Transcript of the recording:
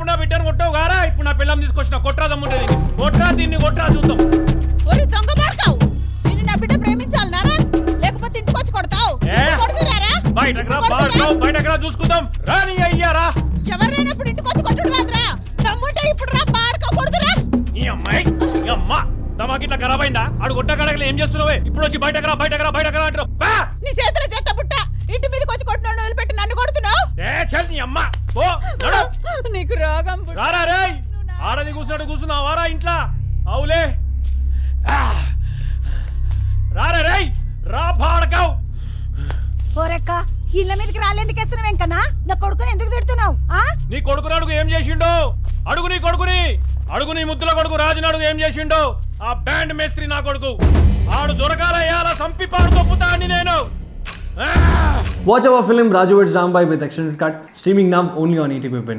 నా బిడ్డను కొట్టావు గారా ఇప్పుడు నా పిల్లం తీసుకొచ్చిన కొట్రా దమ్ముంటే దీన్ని కొట్రా చూద్దాం. ఒరి దొంగ పడతావు నిన్ను నా బిడ్డ ప్రేమించాలనారా లేకపోతే ఇంటికి వచ్చి కొడతావు కొడుతురారా బయటకు రా చూసుకుందాం రాని అయ్యారా ఎవరైనా ఇప్పుడు ఇంటికి వచ్చి కొట్టుడు కాదురా దమ్ముంటే ఇప్పుడు రా పాడక కొడుతురా ఈ అమ్మాయి ఈ అమ్మ దమాకి ఇట్లా ఖరాబ్ అయిందా ఆడు కొట్ట కడగలు ఏం చేస్తున్నావే ఇప్పుడు వచ్చి బయటకు రా అంటారు నీ చేతుల చెట్ట పుట్ట ఇంటి మీదకి వచ్చి కొట్టినాడు వదిలిపెట్టి నన్ను కొడుతున్నావు చల్ నీ అమ్మ పో నడు. నీకు రోగం రారా రే ఆడది కూర్చున్నావు వారా ఇంట్లో అవులే రారా రే రా బాడకావు ఓరక్క ఇళ్ళ మీదకి రాలేందుకు వేస్తున్నావు వెంకన్నా నా కొడుకుని ఎందుకు తిడుతున్నావు నీ కొడుకుని అడుగు ఏం చేసిండో అడుగు నీ ముద్దుల కొడుకు రాజుని అడుగు ఏం చేసిండో ఆ బ్యాండ్ మేస్త్రి నా కొడుకు ఆడు దొరకాలయ్యాల సంపి పాడు తొప్పుతా అని నేను Watch our film Raju vs. Rambai with extended cut, streaming now only on ETV Win.